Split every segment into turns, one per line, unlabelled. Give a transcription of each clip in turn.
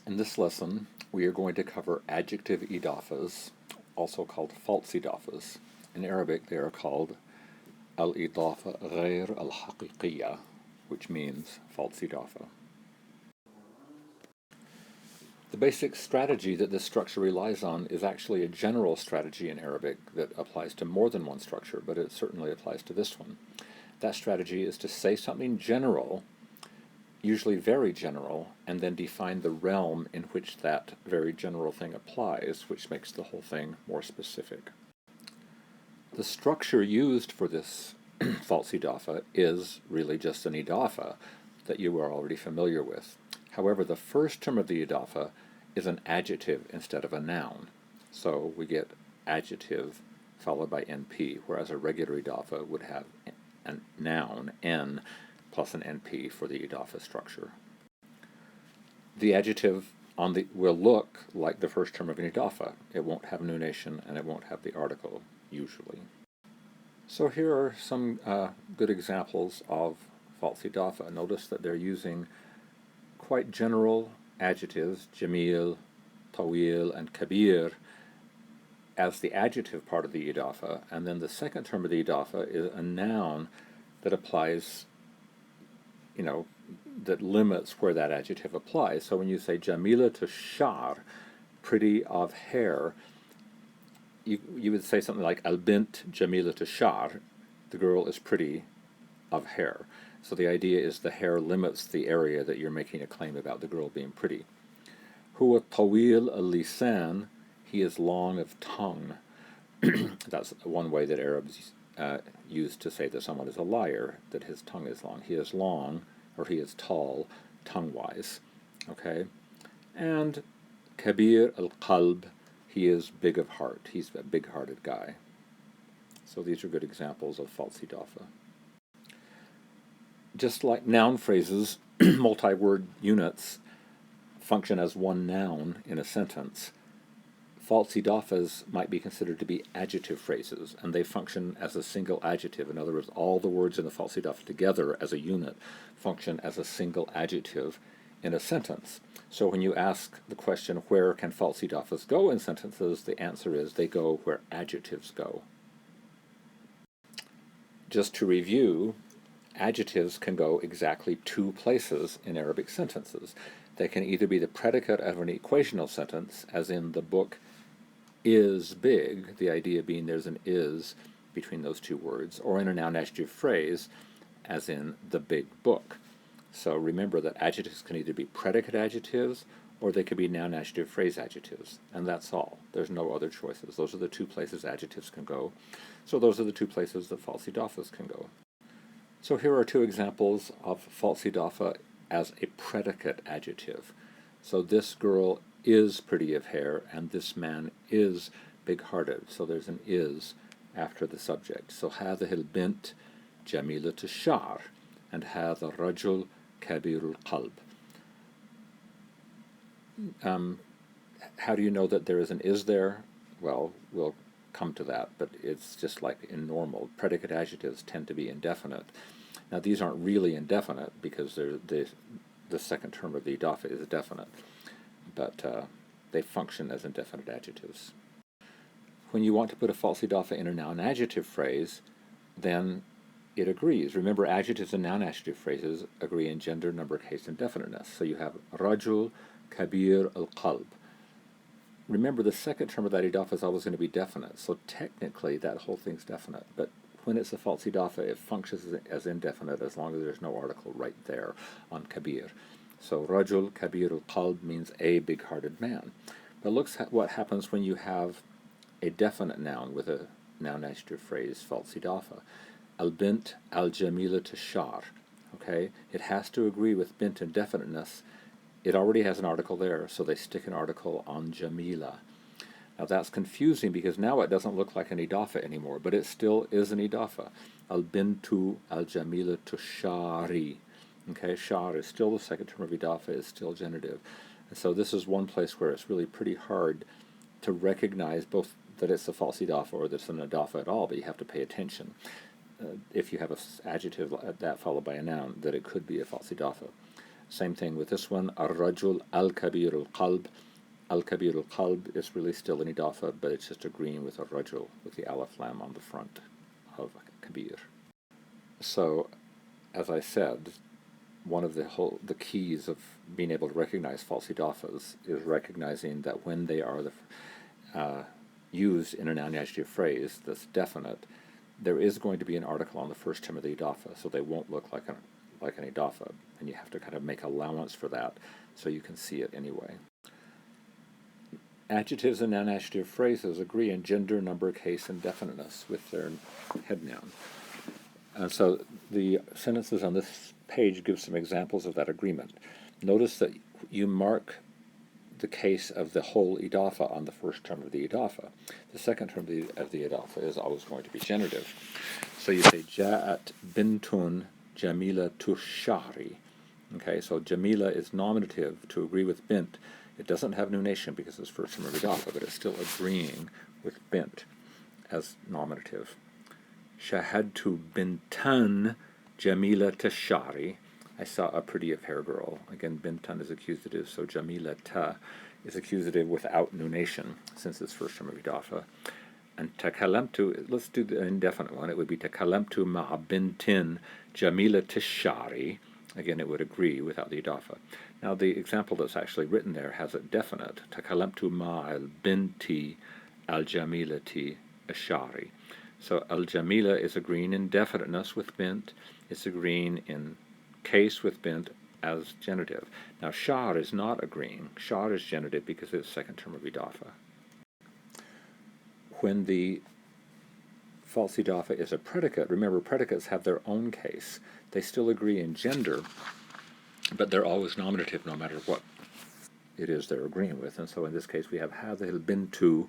In this lesson, we are going to cover adjective idafas, also called false idafas. In Arabic, they are called al-idafa ghair al-haqiqiyya, which means false idafa. The basic strategy that this structure relies on is actually a general strategy in Arabic that applies to more than one structure, but it certainly applies to this one. That strategy is to say something general, usually very general, and then define the realm in which that very general thing applies, which makes the whole thing more specific. The structure used for this false idafa is really just an idafa that you are already familiar with. However, the first term of the idafa is an adjective instead of a noun. So we get adjective followed by NP, whereas a regular idafa would have a noun, N, plus an NP for the idafa structure. The adjective will look like the first term of an idafa. It won't have nunation and it won't have the article, usually. So here are some good examples of false idafa. Notice that they're using quite general adjectives, jamil, tawil, and kabir, as the adjective part of the idafa, and then the second term of the idafa is a noun that applies, that limits where that adjective applies. So when you say jamila to shar, pretty of hair, you would say something like al-bint jamila to shar, the girl is pretty of hair. So the idea is the hair limits the area that you're making a claim about the girl being pretty. Huwa tawil al-lisan, he is long of tongue. That's one way that Arabs use to say that someone is a liar, that his tongue is long. He is long, or he is tall, tongue-wise. Okay? And kabir al-qalb, he is big of heart. He's a big-hearted guy. So these are good examples of false idafa. Just like noun phrases, multi-word units function as one noun in a sentence, false idafas might be considered to be adjective phrases, and they function as a single adjective. In other words, all the words in the false idafa together as a unit function as a single adjective in a sentence. So when you ask the question, where can false idafas go in sentences, the answer is they go where adjectives go. Just to review, adjectives can go exactly two places in Arabic sentences. They can either be the predicate of an equational sentence, as in the book is big, the idea being there's an is between those two words, or in a noun-adjective phrase, as in the big book. So remember that adjectives can either be predicate adjectives or they could be noun-adjective phrase adjectives, and that's all. There's no other choices. Those are the two places adjectives can go. So those are the two places that false idafas can go. So here are two examples of false idafa as a predicate adjective. So this girl is pretty of hair, and this man is big-hearted. So there's an is after the subject. So هذه البنت جميلة الشعر, and هذا الرجل كبير القلب. How do you know that there is an is there? Well, we'll come to that, but it's just like in normal. Predicate adjectives tend to be indefinite. Now, these aren't really indefinite because the second term of the idafa is definite, but they function as indefinite adjectives. When you want to put a false idafa in a noun-adjective phrase, then it agrees. Remember, adjectives and noun-adjective phrases agree in gender, number, case, and definiteness. So you have rajul kabir al-qalb. Remember, the second term of that idafa is always going to be definite, so technically that whole thing's definite, but when it's a false idafa, it functions as indefinite as long as there's no article right there on kabir. So rajul kabir al-qalb means a big-hearted man. But look what happens when you have a definite noun with a noun-adjective phrase, false idafa. Al-bint al-jamila tashar. Okay? It has to agree with bint in definiteness. It already has an article there, so they stick an article on jamila. Now that's confusing because now it doesn't look like an idafa anymore, but it still is an idafa. Al-bintu al-jamila tushari. Okay, shar is still the second term of idafa, is still genitive. And so this is one place where it's really pretty hard to recognize both that it's a false idafa or that it's an idafa at all, but you have to pay attention. If you have an adjective like that followed by a noun, that it could be a false idafa. Same thing with this one, الرجل الكبير القلب. الكبير القلب is really still an idafa, but it's just agreeing with الرجل, with the alif lam on the front of kabir. So, as I said, one of the keys of being able to recognize false idafas is recognizing that when they are used in a noun adjective phrase that's definite, there is going to be an article on the first term of the idafa, so they won't look like an idafa, and you have to kind of make allowance for that so you can see it anyway. Adjectives and noun adjective phrases agree in gender, number, case, and definiteness with their head noun. And so the sentences on this page give some examples of that agreement. Notice that you mark the case of the whole idafa on the first term of the idafa. The second term of the idafa is always going to be generative. So you say, Ja'at bintun jamila tu shahri. Okay, so jamila is nominative to agree with bint. It doesn't have nunation because it's first term of idafa, but it's still agreeing with bint as nominative. Shahadtu bintan jamila tashari. I saw a pretty fair girl. Again, bintan is accusative, so jamila ta is accusative without nunation, since it's first term of idafa. And takalamtu, let's do the indefinite one. It would be takalamtu ma'a bintin jamila tashari. Again, it would agree without the idafa. Now, the example that's actually written there has it definite. Takalamtu ma'al binti al-jamilati ashari. So al-jamila is agreeing in definiteness with bint. It's agreeing in case with bint as genitive. Now, shar is not agreeing. Shar is genitive because it's second term of idafa. When the false idafa is a predicate, remember predicates have their own case. They still agree in gender, but they're always nominative no matter what it is they're agreeing with. And so in this case we have hadhil bintu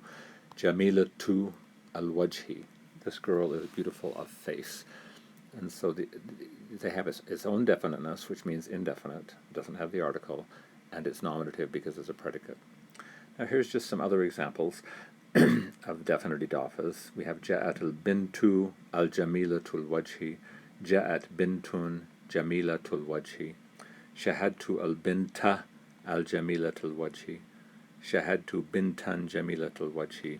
jamilatu al-wajhi. This girl is beautiful of face. And so they have its own definiteness, which means indefinite, doesn't have the article, and it's nominative because it's a predicate. Now here's just some other examples of definite idafas. We have Ja'at al-bintu al-jamilatul wajhi, Ja'at bintun jamilatul wajhi, Shahadtu al-binta al-jamilatul wajhi, Shahadtu bintan jamilatul wajhi,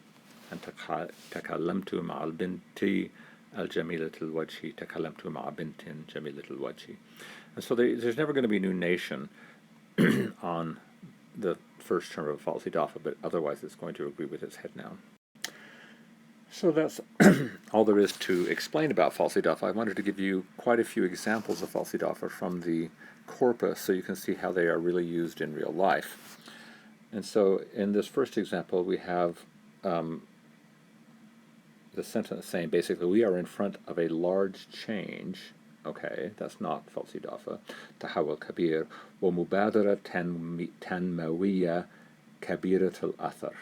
and Takallamtu ma'al binti al-jamilatul wajhi, Takallamtu ma'a bintin jamilatul wajhi. And so there's never going to be nunation on the first term of a false idafa, but otherwise it's going to agree with its head noun. So that's all there is to explain about false idafa. I wanted to give you quite a few examples of false idafa from the corpus so you can see how they are really used in real life. And so in this first example we have the sentence saying basically we are in front of a large change. Okay, that's not false idafa. Tahawul kabir wa mubadara tanmawiya kabirat al-athar.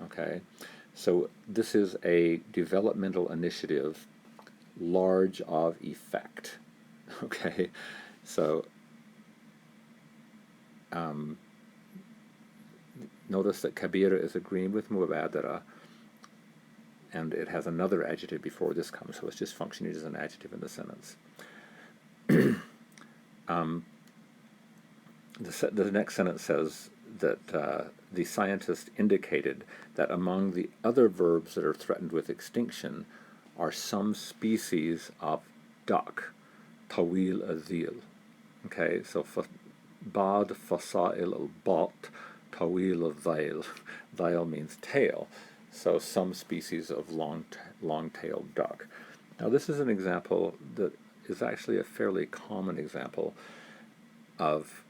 Okay, so this is a developmental initiative, large of effect. Okay, so notice that kabira is agreeing with mubadara, and it has another adjective before this comes, so it's just functioning as an adjective in the sentence. The next sentence says that the scientist indicated that among the other verbs that are threatened with extinction are some species of duck, tawil azil. Okay, so bad fasail al-bat, tawil al-dhail. Dhail means tail. So some species of long-tailed duck. Now this is an example that is actually a fairly common example of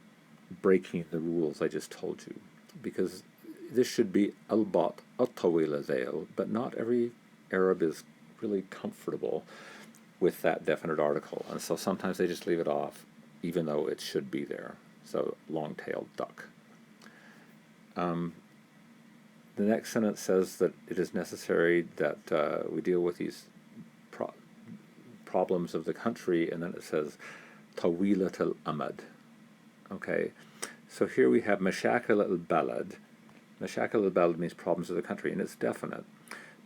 breaking the rules I just told you, because this should be al-bat at-tawil al-dhail, but not every Arab is really comfortable with that definite article, and so sometimes they just leave it off even though it should be there. So long-tailed duck. The next sentence says that it is necessary that we deal with these problems of the country, and then it says tawilat al-amad. Okay, so here we have mashakil al-balad. Mashakil al-balad means problems of the country, and it's definite.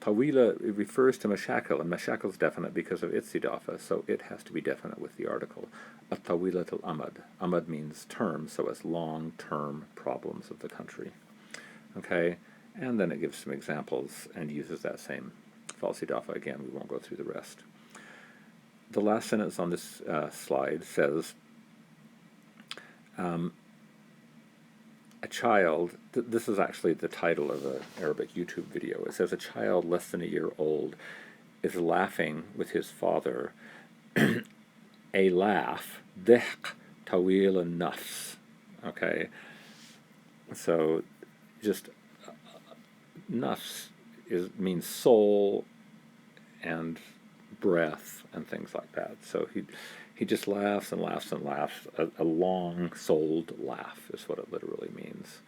Tawila, it refers to mashakil, and mashakil is definite because of its idafa, so it has to be definite with the article. At-tawilat al-amad. Amad means term, so it's long-term problems of the country. Okay, and then it gives some examples and uses that same false idafa again. We won't go through the rest. The last sentence on this slide says, a child, this is actually the title of an Arabic YouTube video. It says a child less than a year old is laughing with his father. A laugh, dhik tawil an-nafs. Okay, so just nafs means soul and breath and things like that. So he just laughs and laughs and laughs. A long-souled laugh is what it literally means.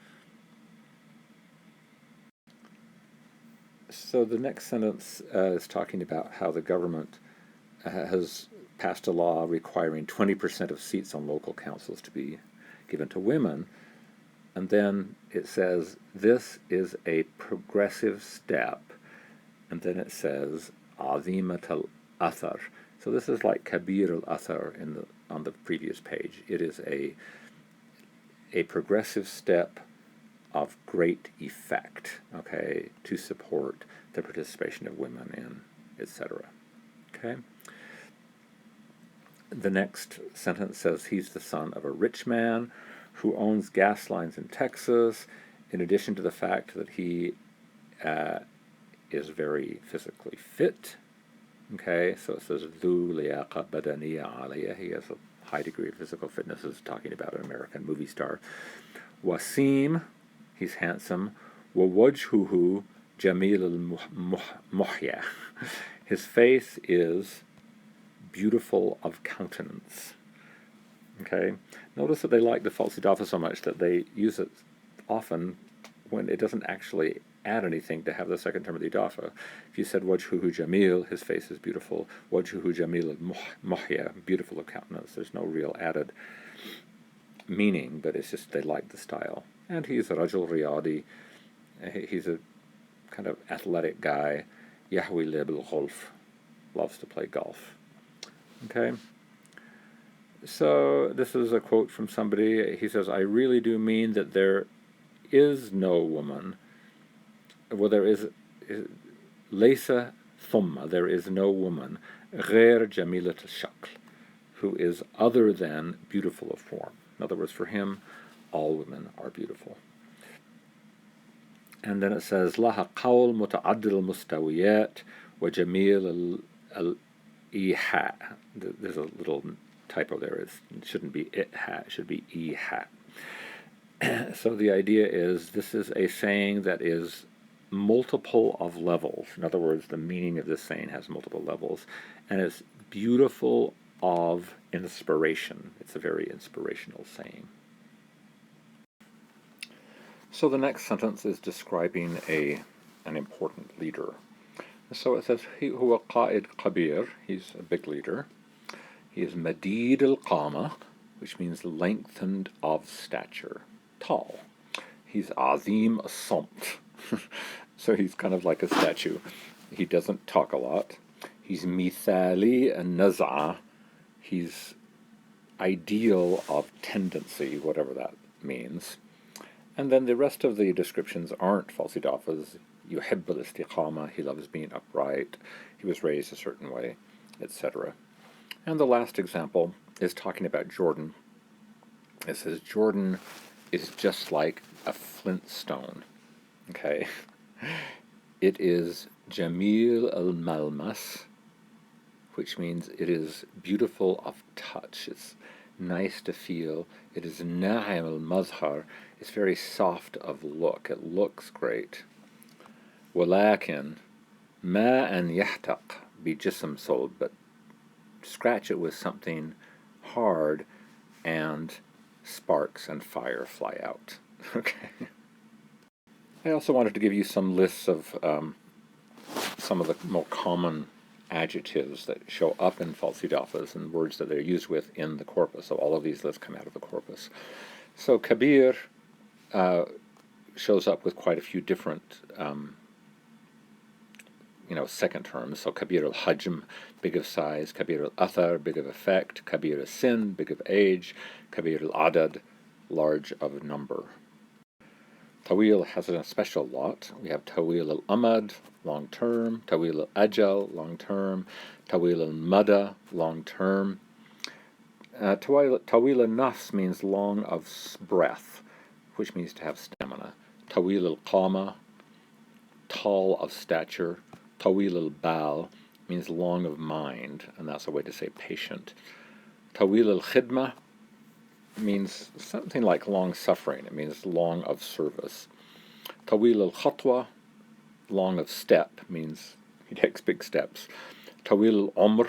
So the next sentence is talking about how the government has passed a law requiring 20% of seats on local councils to be given to women. And then it says, this is a progressive step. And then it says, Azimat al-Athar. So this is like Kabir al-Athar on the previous page. It is a progressive step of great effect, okay, to support the participation of women in, etc. Okay? The next sentence says, he's the son of a rich man who owns gas lines in Texas, in addition to the fact that he is very physically fit. Okay, so it says, Dhu liyaqa badaniya aliyah. He has a high degree of physical fitness. This is talking about an American movie star. Wasim, he's handsome. Wawajhuhu jamil al-muhya. His face is beautiful of countenance. Okay, notice that they like the false idafa so much that they use it often when it doesn't actually add anything to have the second term of the idafa. If you said wajhuhu jamil, his face is beautiful. Wajhuhu jamil al-muhya, beautiful of countenance. There's no real added meaning, but it's just they like the style. And he's a rajul riyadi. He's a kind of athletic guy. Yahwi lib al-golf, loves to play golf. Okay. So this is a quote from somebody. He says, I really do mean that there is no woman. Well, there is Laysa thumma, there is no woman, ghair jamilat al-shakl, who is other than beautiful of form. In other words, for him, all women are beautiful. And then it says, laha qawl muta'addil al-mustawiyat wa jamil al-iha. There's a little typo there. It shouldn't be it-ha, it should be e-ha. So the idea is, this is a saying that is multiple of levels. In other words, the meaning of this saying has multiple levels, and it's beautiful of inspiration. It's a very inspirational saying. So the next sentence is describing an important leader. So it says, huwa qa'id kabir, he's a big leader. He is madid al-qama, which means lengthened of stature, tall. He's azim as-samt. So he's kind of like a statue. He doesn't talk a lot. He's mithali an-naz'a. He's ideal of tendency, whatever that means. And then the rest of the descriptions aren't false idafas. Yuhibb al-istiqama, he loves being upright. He was raised a certain way, etc. And the last example is talking about Jordan. It says, Jordan is just like a flintstone. Okay? It is Jamil al-Malmas, which means it is beautiful of touch. It's nice to feel. It is Na'im al-Mazhar. It's very soft of look. It looks great. Walakin ma an yahtaq bi jism sold, but scratch it with something hard and sparks and fire fly out. Okay. I also wanted to give you some lists of some of the more common adjectives that show up in false idafas and words that they're used with in the corpus. So all of these lists come out of the corpus. So kabir shows up with quite a few different second terms. So kabir al-hajm, big of size, kabir al-athar, big of effect, kabir al-sin, big of age, kabir al-adad, large of number. Tawil has a special lot. We have Tawil al-amad, long term, Tawil al-ajal, long term, Tawil al-mada, long term. Tawil al-nafs means long of breath, which means to have stamina. Tawil al-qama, tall of stature. Tawil al-bal means long of mind, and that's a way to say patient. Tawil al-khidma means something like long suffering. It means long of service. Tawil al-khatwa, long of step, means he takes big steps. Tawil al-umr,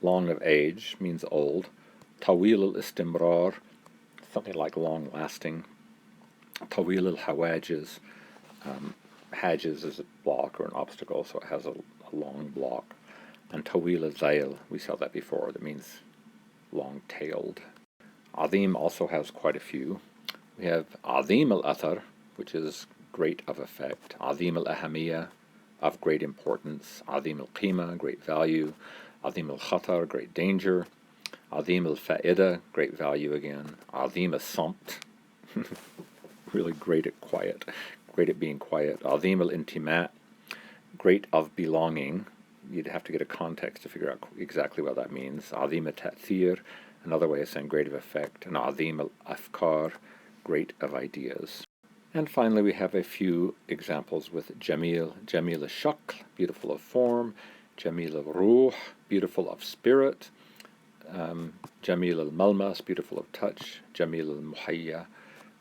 long of age, means old. Tawil al-istimrar, something like long lasting. Tawil al-hawajiz, hajiz is a block or an obstacle, so it has a long block. And Tawil al-zail, we saw that before, that means long-tailed. Azim also has quite a few. We have Azim al-athar, which is great of effect. Azim al-ahamiyya, of great importance. Azim al-qima, great value. Azim al-khatar, great danger. Azim al-fa'ida, great value again. Azim al-samt, really great at quiet, great at being quiet. Azim al-intimat, great of belonging. You'd have to get a context to figure out exactly what that means. Azim al-ta'thir, another way of saying great of effect. And Azim al-afkar, great of ideas. And finally, we have a few examples with Jamil. Jamil al-shakl, beautiful of form. Jamil al-ruh, beautiful of spirit. Jamil al-malmas, beautiful of touch. Jamil al-muhayya,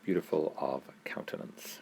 beautiful of countenance.